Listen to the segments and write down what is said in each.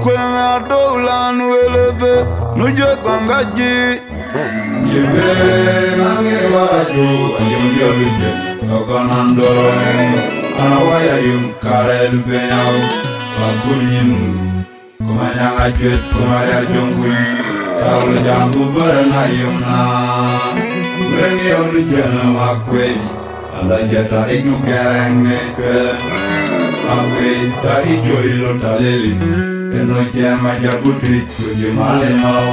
kwema dolan welebe nuje kwangaji Yebe nangere waraju ayum yoluje Ogonandoro anawaya yum karel beyaw Wakulin kumanyanga juet kumayar jongul Tawul jambu barana yum na Bereni yoluje na makwei Ala jeta ignu gereng neke Makwei ta ijo ilo taleli Eno jema jabutri kuji male mau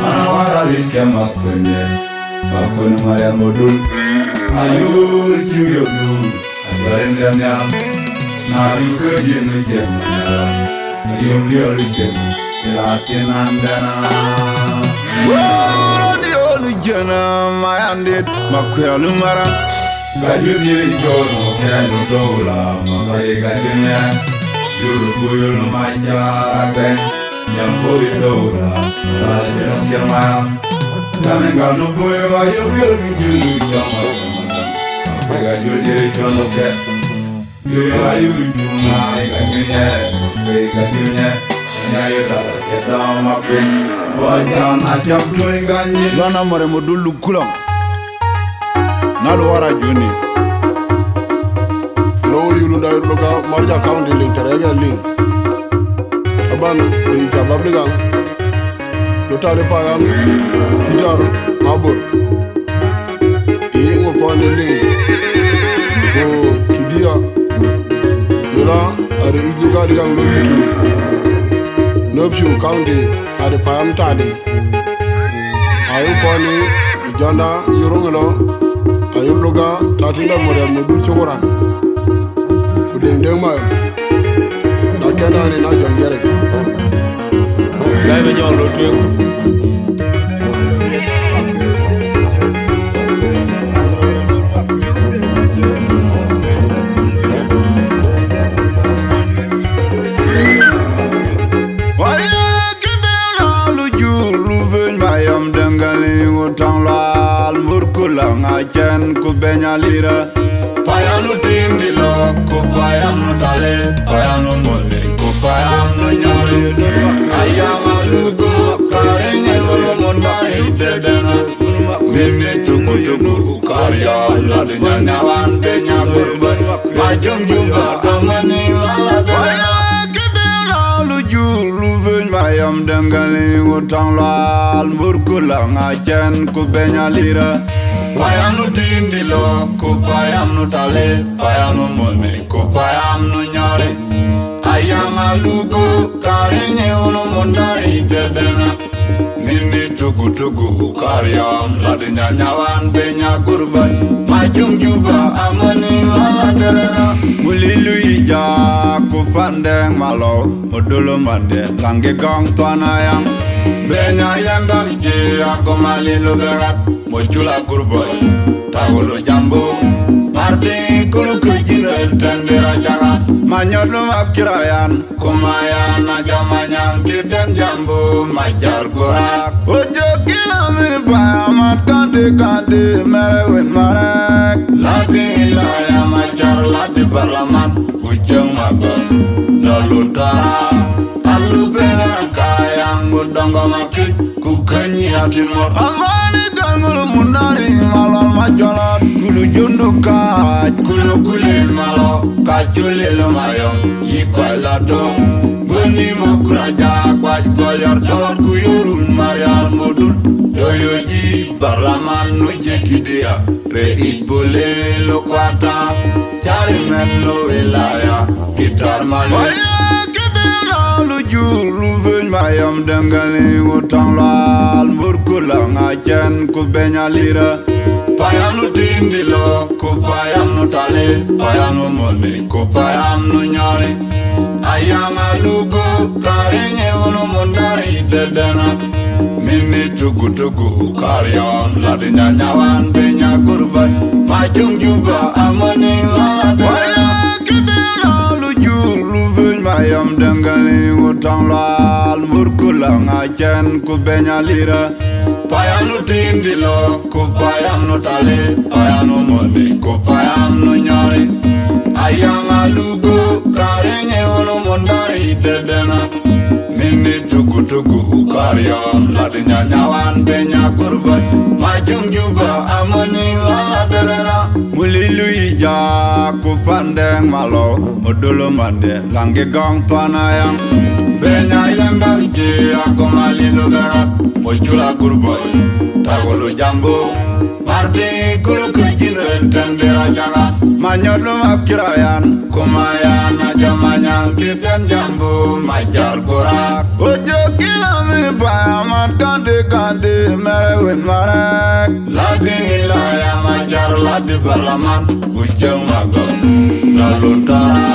Anawara rike makwenye Makwenye maya modul Ayur chimyodu Ajarende nyam Na yuke jenu jema nyala Ayum liyo rike Ilati nandana Liyo nujena mayandit Makwe alumara Gaju diri jono Kenu dola Makai gajunya Juru kuyul majara ben Jampo idora, la jam jamam. Kami galu boy wa yubir bijulu jamam. Apega jodi jono ke. Yo ayu juma gajunya, gajunya. Nyayo dala kita mape. Wajan ajab joy ganyi. Lana mare modulu kulam Nalu wara juni No yulunda yuruga marja county link terega link Aban Risa Babligang Dotare Payam Ijar Mabur Ingo Pone Link Go Kidia Nira Are Ijuga Ligang Lugitu Nopju County Are Payam Tadi Ayun Pone Ijanda Yurungelo Ayurloga Tatinda Mure Mudur Chokoran Kudeng Dengma Na Kenani Na Jangere Gaibe John Rotu Waya kidela lujuru ben mayam dangali utang lal murkula ngachen kubenya lira Payanu tindilo kupayanu tale Payanu mole kupayanu nyari Ayama lugu karenye ulumunda hidedena Mimi tuku tuku karya Lade nyanyawan tenya kurban Majung juga amani lalade Waya kidela lujuru ben mayam dangali utang lal murkula ngachen kubenya lira Payanu tindilo, kupayanu tale, payanu mone, kupayanu nyare Ayama lugu, karenye unu mundari dedena Nini tuku tuku karyam, lade nyanyawan benya kurban Majung juba amani ladelena Mulilu ija kupandeng malo, mudulu mande, tangi gong tuanayang Benya yandam je, aku malilu berat Mojula kurboy, tawolo jambo Marti kulu kujinel tendera jaga Manyolu makirayan Kumayan aja manyang diden jambo Majar gorak Ojo kila mirpaya kandi merewin marek Ladi ilaya majar ladi barlaman Ujung magon Nolu tara Alu pengarang kayang Mudonggo makit Kukanyi adin mor Amani gangul munari malol majolat Kulu jundukat Kulu kulil malo Kaculil mayong Yikwai lado Beni mokuraja Kwaj kolyar tawar kuyurun Mariar modul Doyoji Barlaman nuje kidia Reik bole lo kwata Cari men lo wilaya Gitar mali Waya kedera lujuru ben mayam dengali utang lal Murkula ngachen kubenya lira Payanu tindilo kupayanu tale Payanu mone kupayanu nyari Ayama lugu karenye unu mundari dedena Mimi tuku tuku karyam Lade nyanyawan benya kurban Majung juba amani lade Waya kedera lujuru ben mayam dengali utang lal Murkula ngachen kubenya lira Payanu tindilo kupayanu tale Payanu mone kupayanu nyari Ayama lugu karenye unu mundari dedena Mariam la de nyawan benya kurban majung juba amani la delena mulilu ija ku pandeng malo modolo mande lange gang panayang benya yanda je aku malilu berat mojula kurban tagolo jambo marde kulu kujin tendera jaga manyolo makirayan kumayan ajamanyang titen jambu majar gorak ojo kilami payamat kande merewin marek ladi hilaya majar ladi balaman ujung magam nalutara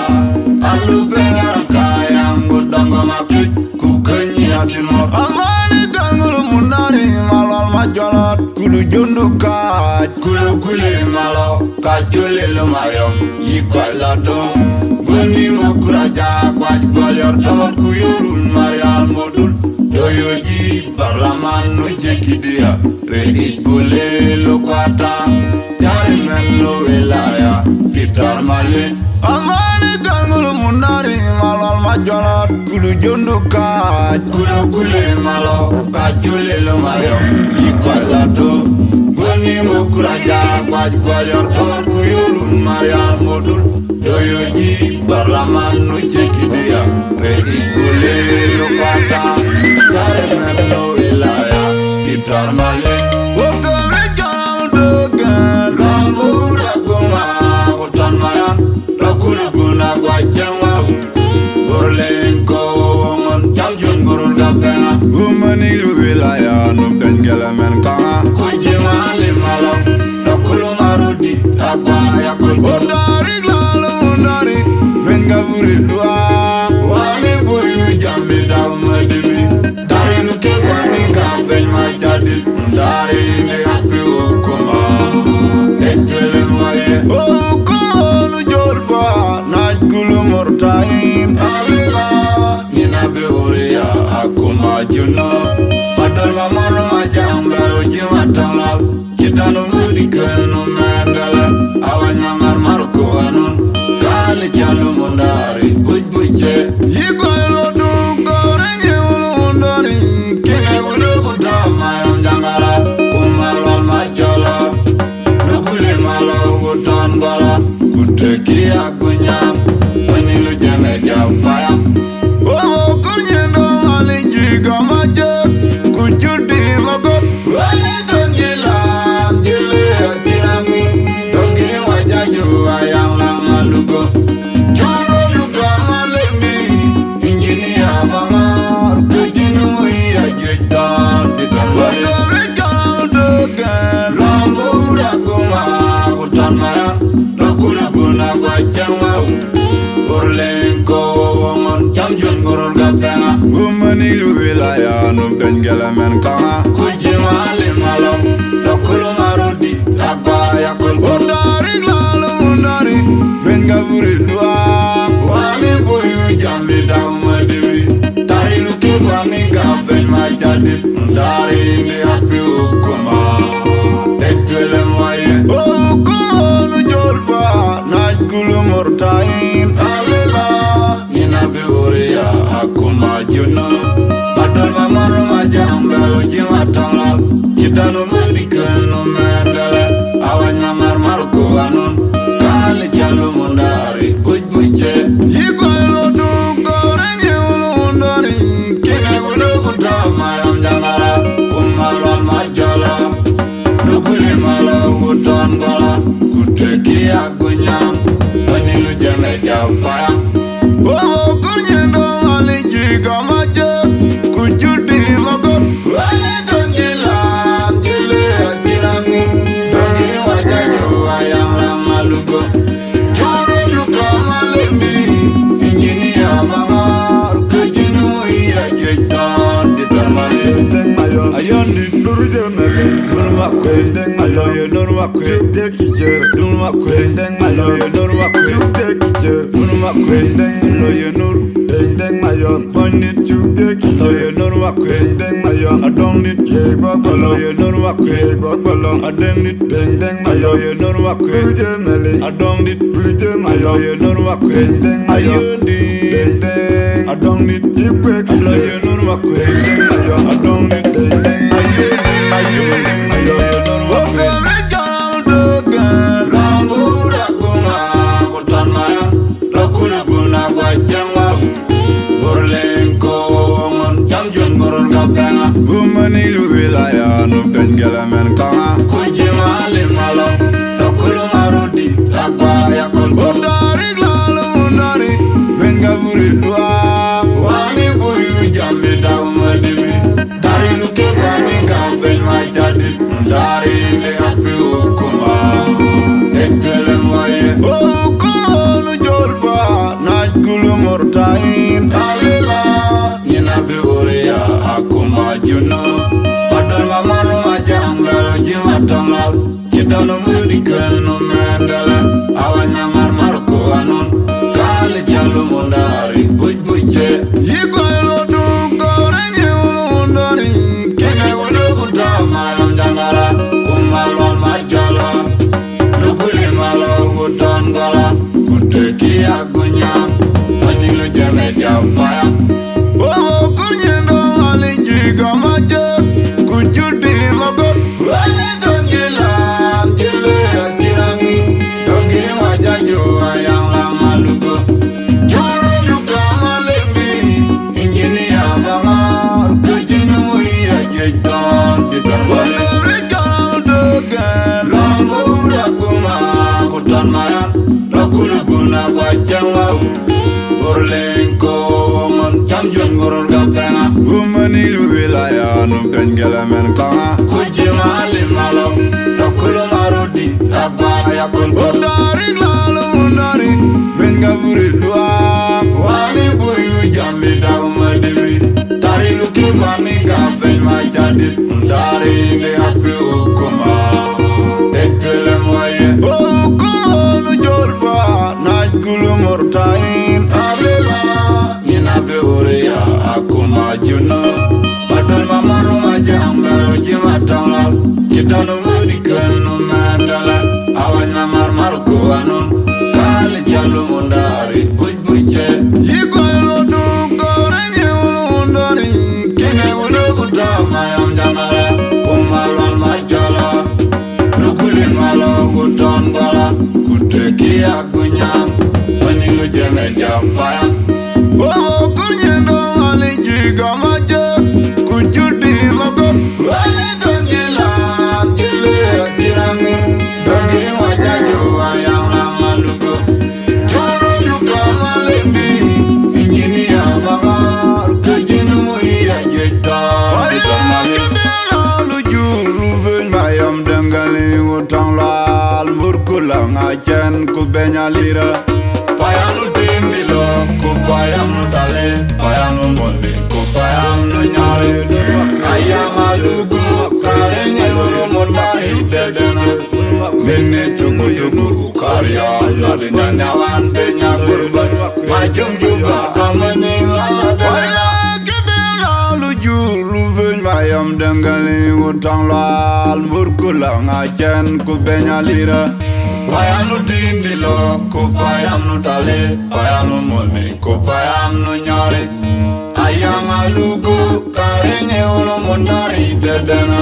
alu pengar kayang udanggo makit kukenyi adimor amani gangul munari malal majalat kulu jundukat kulu kuli malo kaculi lumayong yikwai ladong beni mokuraja kwaj gwalior tawat kuyurun marial modul doyoji parlaman nuji kidia rejit bule lukwata jari menlo wilaya pitar mali amani gangul munari malal majalat kulu jundukat kulu kuli malo kaculi lumayong yikwai ladong beni mokuraja kwaj gwalior tawat kuyurun marial modul doyoji parlaman nuji kidia rejit bule lukwata jari menlo wilaya pitar mali wakame jang dogan lambura kuma utan mayan rakula guna gwajangwa borlenko ngon jamjun burul gapena umani lu wilaya no bengela men kanga kujima limalo rakulu marudi agwa yakul bodari glalo undari benga buridwa wali boyu jambi dawmadibi dari nuke wani gabel majadi dari ne api ukuma eswele mwaye ukunu jorfa najkulu mortain alila nina beoria akuma juno madal mamaro majambaro jimatangal kidanu mulikenu mendele awanya marmarko anun kali jalu mundari bujbuje yigoylo dugore nyulu mundari kine unu kutama yam jangara kumalol majolo nukuli malo kutan bala kuteki akunyam manilu jeme japayam omo kunyendo alinjiga majok kuchudi magot wali donjilan jile atirami dongi wajaju ayang lamalugo joro luka malembi injinia mangar kujinu iya jutan pitan wakame jang dogan lambura kuma utan maya rakula guna gwajangwa borlenko wongon jamjun gorol gapena umani lu wilaya no bengela men kanga kujima limalo rakulu marudi agwa yakul bodari glalo undari benga buridwa wali boyu jambi dawmadibi tari nuke wani gaben majadi ndari ne api ukuma eswele mwaye ukunu jorfa najkulu mortain alila nina beoria akuma juno madal mamaro majambaro jimatangal kidanu mulikenu mendele awanya marmarko anun kali jalu mundari bujbuje yigoylo dugore nyulu mundari kine unu kutama yam jangara kumalol majolo nukuli malo kuton gola kuteki akunyam manilu jeme japayam omo kunyendo alinjiga majok kuchudi magot wali donjilan jile atirami dongi wajaju ayang lamalugo joro luka malembi injinia mangar kujinu iya jutan pitar mali ayondi nuruje mele nurma kwendeng ayoye nurma kwendeng kijer nurma kwendeng ayoye nurma kwendeng kijer nurma kwendeng ayoye nur deng ayon ponit chukde kijer nurma kwendeng ayon adong nit ye gogolo ye nurma kwendeng gogolo adeng nit deng ayoye nurma kwendeng mele adong nit bruje ayoye nurma kwendeng ayondi deng adong nit yikwe kijer nurma kwendeng ayon adong Kuluguna Guachanga, Burlenko, Champion Gorgapanga, Woman Illuvilaya, no Bengalaman Kanga, Kujima Limalo, Lokulumarudi, Lakwaya Kulbondari, Lalundari, Bengaburidua, Wani Buyu Jambi Daumadivi, Dari Lukibani Gamben Majadi, Dari Leapu Kuma, Excellemoye, Oh, Kulu Jorva, Najkulu Mortain, Alila, Nina Biuria, Akuma Juno, Madon Mamano Majangalo, Jimatongal, Chidano Mudikan, Mandela, Awanyamar Marco Anon, Kali Jalumundari, Buche, Yiguelo do Gorenge Ulundari, Kene Ulukuta, Mayam Jangara, Kumalon Majala, Lukuli Malo, Gutangala, Kuteki Agunya, Manilu Jameja Fire. Oh, Kunyendo, Alinjiga Maja, Kuchuti Magot, Wali Dongilan, Jile Akirangi, Dogi Wajaju, Ayang Lamaluko, Juru Yuka Malembi, Engineer Mamar, Kujinu Yajeton, Peter Wali Dogan, Lamura Kuma, Kutan Mayan, Lokuluguna Guachanga, Burlenko, Champion Gorgapanga, Woman Illuvilaya, no Bengalaman Kanga, Kujima Limalo, Lokulumarudi, Lakwaya Kulbondari, Lalundari, Bengaburidua, Wani Buyu Jambi Daumadivi, Dari Lukibani Gamben Majadi, Dari Leapu Kuma, Excellemoye, Oh, Kulu Jorva, Najkulu Mortain, Alila, Nina Biuria, Akuma Juno, Madon Mamano Majangalo, Jimatongal, Chidano Mudikan, Mandela, Awanyamar Marco Anon, Kali Jalumundari, Buche, Yiguelo do Gorenge Ulundari, Kene Ulukuta, Mayam Jangara, Kumalon Majala, Lukuli Malo, Gutangala, Kuteki Agunya, Manilu Jameja Fire. Oh, Kunyendo, Alinjiga Maja, Kuchuti Magot, Wali Dongilan, Jile Akirangi, Dogi Wajaju, Ayang Lamaluko, Juru Yuka Malembi, Engineer Mamar, Kujinu Yajeton, Lalu Juru Ben Mayam Dengali, Utangla, Murkulang Achen, Kubenya Lira, Payanu Dindilo, Kupayam Nutale, Payam Mundi, Kupayam Nunyari, Ayam Alugu, Karenge Mundari, Dedena, Mene Tungu, Karya, Ladinya Nyawan, Benya Kurba, Majum Juga, Amani Ladana, Kedela, Juru Ben Mayam Dengali, Utangla, Murkulang Achen, Kubenya Lira, Payanu Dindilo, Kupayam Nutale, Payam Mundi, Kupayam Nunyari, Ayam Alugu, Karenge Mundari, Dedena,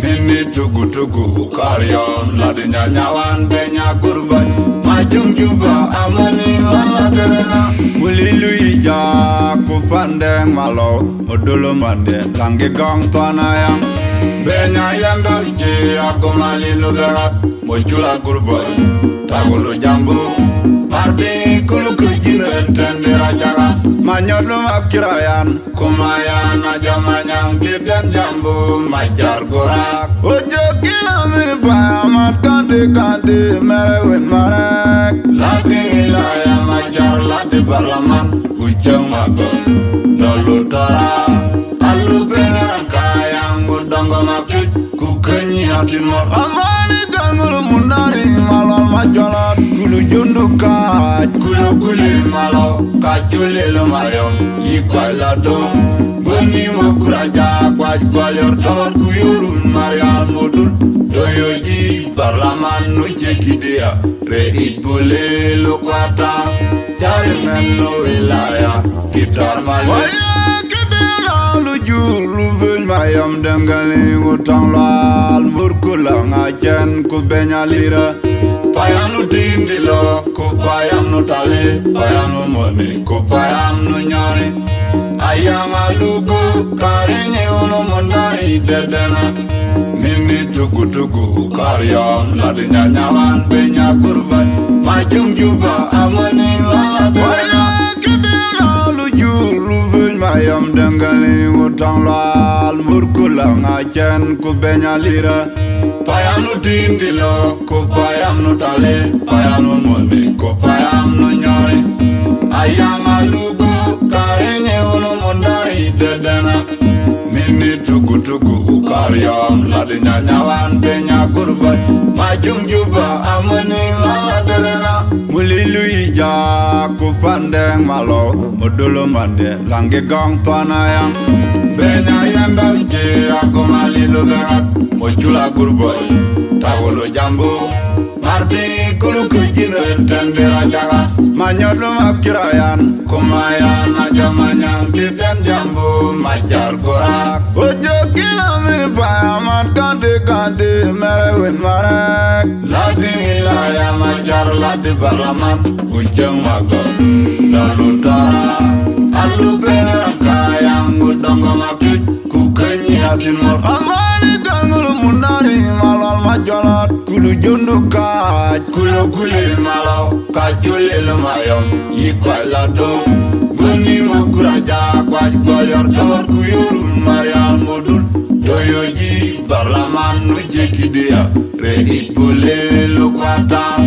Mene Tugu, Karya, Ladinya Nyawan, Benya Kurba, Majum Juga, Amani Ladana, Wuliluija, Kupandeng Malo, Odolo Mande, Langi Gang Panayam, Benya Yanda, Agomali Luberat, Mochula Kurba, Tagulu Jambu, Marbi Kulukujina, Tendera Jaga, Manyodum Akirayan, Kumayan, Ajamanyang, Didan Jambu, Majar Gorak, Ojo Kilamin Payamat Kandi, Merewin Marek, Lati Ilaya Majar, Lati Barlaman, Ujang Magon, Dolutara, Alu Pengarang Kayang, Udongo Makit, Kukenyi Atimor, Amani Gangul Munari, Malal Majalat, Kulu Jundukat, Kulu Kuli Malo, Kachuli Lumayo, Yikwalado, Buni Mokuraja, Kwalior Tor, Kuyurun Marial Modul, Doyoji, Parlaman Nuchekidea, Reit Bule Lukwata, Jarimen no Ilaya, Kitar Malaya, Kedela Lujuru Ben Mayam Dengali, Utangla, Murkulang Achen, Kubenya Lira, payam dindilo, ko payam no tale, payam money, ko payam no nyari. Ayam aluko, karenye uno mondari dedena. Mimi tugu karyam, ladi nyanyawan benya kurban. Majung juba amani lade. Waya kedela luju lubuñ mayam dengali utang lal murkulang achen ku benya lira. Payam no dindilo, ko payam no tale, payam no money, ko payam no nyari. Ayam aluko, karenye uno mondari dedena. Mimi tugu karyam, ladi nyanyawan benya kurban. Majung juba amani ladelena. Mulilu ija ku pandeng malo, mudulu mande langi gang panayang. Benya yanda je aku malilu berat, mujula kurban. Tawulu jambu, marti kulu kujina tendera jaga. Manyolu makirayan, kumayan aja manyang di den jambu majar gorak. Ojo kilami payamat kandi merewin marek. Ladi ilaya majar ladi balamat, ujung magor dan utara. Alu perang kayang udang makit, ku kenyatin mor. Amani gangul munari malal majalat, kulu jundukat, kulu kuli malau, kajuli lumayom, ikwai lado. Buni makuraja kwaj kolyor tor kuyurul marial modul. Doyoji barlaman nujeki dia, rehit pule lukwata.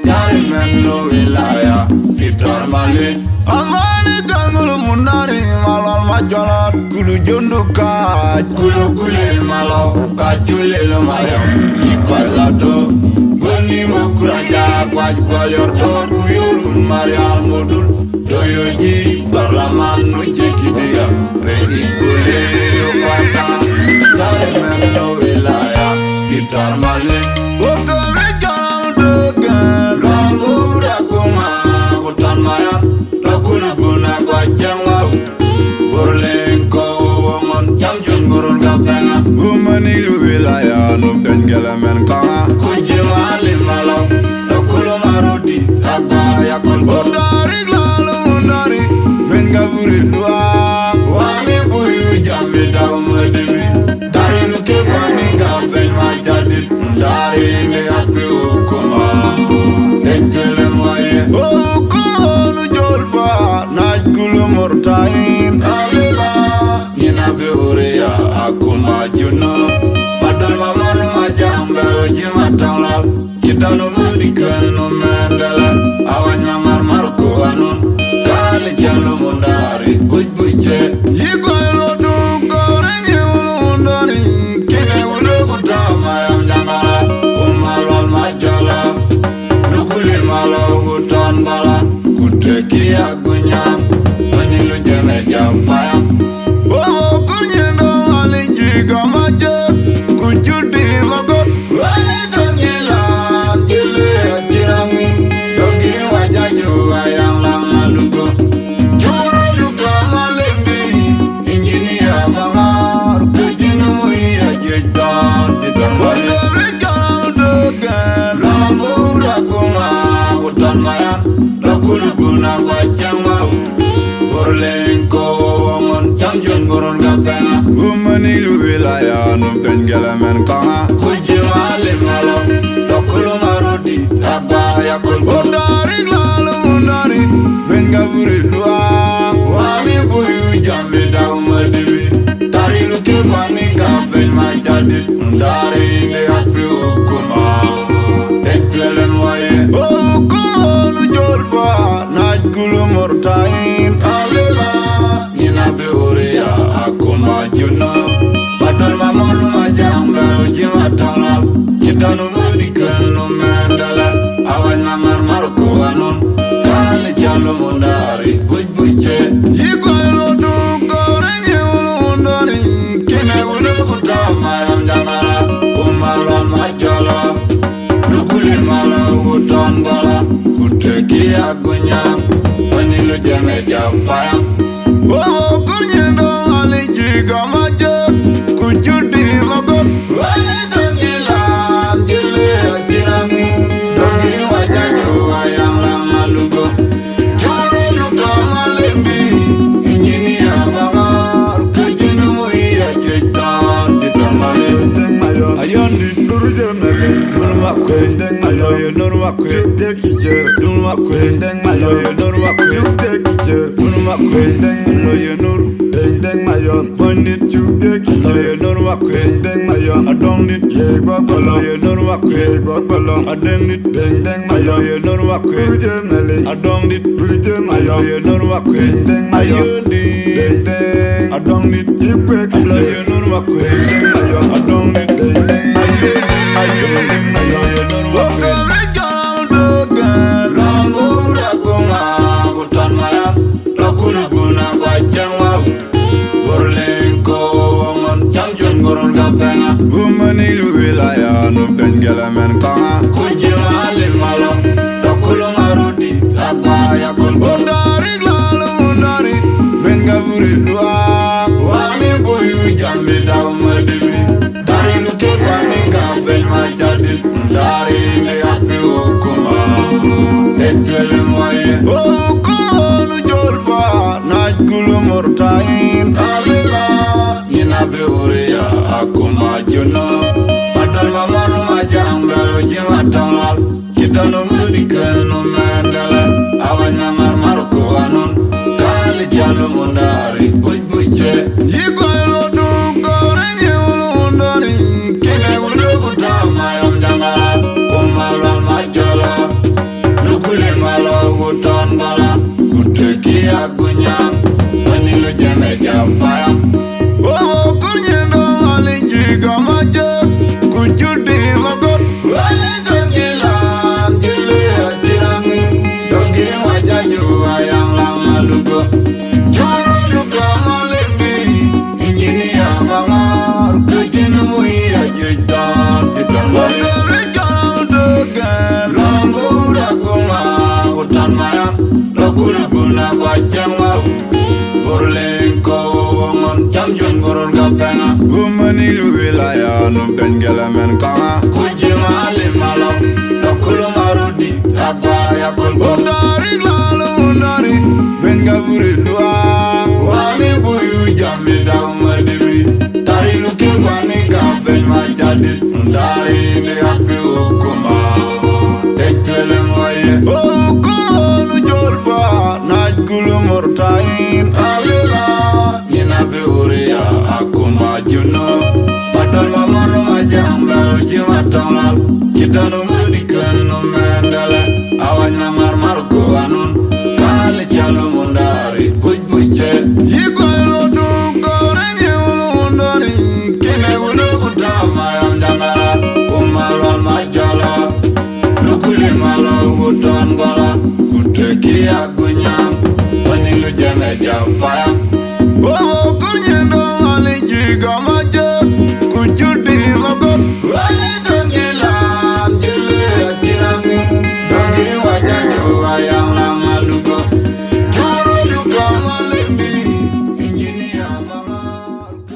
Sari menlo wilaya, pitor male. Amani gangul munari malal majalat, kulu jundukat, kulu kuli malau, kajuli lumayom, ikwai lado. Buni makuraja kwaj kolyor tor kuyurul marial modul. Doyoji barlaman nujeki dia, rehit pule lukwata. Sari menlo wilaya, pitor male. Okare jalan degen, langura kuma hutan maya. Lakuna guna kwa jangwa, burlengko wamon jamjun burun kapenga. Umani wilaya nubden gelemen kanga. Kujimali malau, lakulu marudi, agba yakul. Udari lalu undari, benga buri dua. Wani buyu jambi tau medibi, dari nuke wani gaben majadit. Dari ne api ukuma, esele moye. Ukuma nujolfa, najkulu murtain. Alila, nina behuria, akuma juno. Madal mamar majang baru jimatanglal. Kita numandikan numendala, awan mamar marku anun. Kali jalu mundari, buj-buje. Yigoi lodu korenye ulu mundari. Kine ulu kutama yang jangara, kumalol majala. Nukuli malau hutan bala, kuteki agunyam. Menilu jeme jampayam. Oh kunyendo alinjiga majas, kujudi magot. Wale dongilan, jile ajirangi. Dogi wajaju ayang langalugo. Juru luka malembi, injinia mangar. Kujinu iya jedan, jedan wale. Wakari jalan degen, lamura kuma hutan maya. Lakulu guna wajang mau. Burlengko wamon jamjun burun kapenga. Umani wilaya nubden gelemen kanga. Kujimali malau, lakulu marudi, agba yakul. Udari lalu undari, benga buri dua. Wani buyu jambi tau medibi, dari nuke wani gaben majadit. Dari ne api ukuma, esele moye. Ukuma nujolfa, najkulu murtain. Alila, nina behuria, akuma juno. Madal mamar majang baru jimatanglal. Kita numandikan numendala, awan mamar marku anun. Kali jalu mundari, buj-buje. Yigoi lodu korenye ulu mundari. Kine ulu kutama yang jangara, kumalon majala. Nukuli malau hutan bala, kuteki agunyam. Menilu jeme jampayam. Oh kunyendo alinjiga majas, kujudi magot. Wale dongilan, jile ajirangi. Dogi makwe deng mayon nur makwe kije nur makwe deng loye nur deng mayon bonit chuke kije nur makwe deng mayon adong nit ye gogolo ye nur makwe gogolo adeng nit deng mayon ye nur makwe je mele adong nit je mayon ye nur makwe deng mayon deng adong nit chuke kije ye nur makwe deng mayon adong nit deng mayon deng mayon ye nur makwe Umani luwilaya no bengela men kanga Kujima limalo Dokulo marudi Lagwa ya kulbundari glalo mundari Benga buri dua Wami buyu jambi da umadibi Dari nuke wani gamben majadi Dari le api ukuma Eswele moye Ukulo nu jorfa Najkulu murtain Alila Nina beuriya akuma juno Padal mamaru majang bero jima tangal Kidano mudikel no mendele Awanya marmaru kuanun Kali jalu mundari buj-buje Yigo ilo dukore nyulu mundari Kine gundu kutama yam jangara Kumalwan majala Nukuli malo kuton bala Kuteki akunyang Manilu jeme japayam Oh, kunyendo alinji gamaje Kuchudi magot Wale gangilan Jile atirangi Dogi wajaju ayang lama lugo Joro luka malimbi Injini ya mangar Kejinu muia jutan Jutan wakari jalan degen Lambura kunga Utan maya Laguna guna wajang wau Burlingko Jamjun goror gapena Umani luwilaya no bengela men kanga Kujima limalo Dokulo marudi Lagwa ya kulbundari glalo mundari Benga buri dua Wami buyu jambi da umadibi Dari nuki wani gamben majadi Dari ne api ukuma Eswele moye Ukulo nu jorfa Najkulu murtain Alila Nina beuriya akuma juno Padal mamaru majang bero jima tangal Kidano mudikel no mendele Awanya marmaru kuanun Kali jalu mundari buj-buje Yigo ilo dukore nyulu mundari Kine gundu kutama yam jangara Kumalwan majala Nukuli malo kuton bala Kuteki aku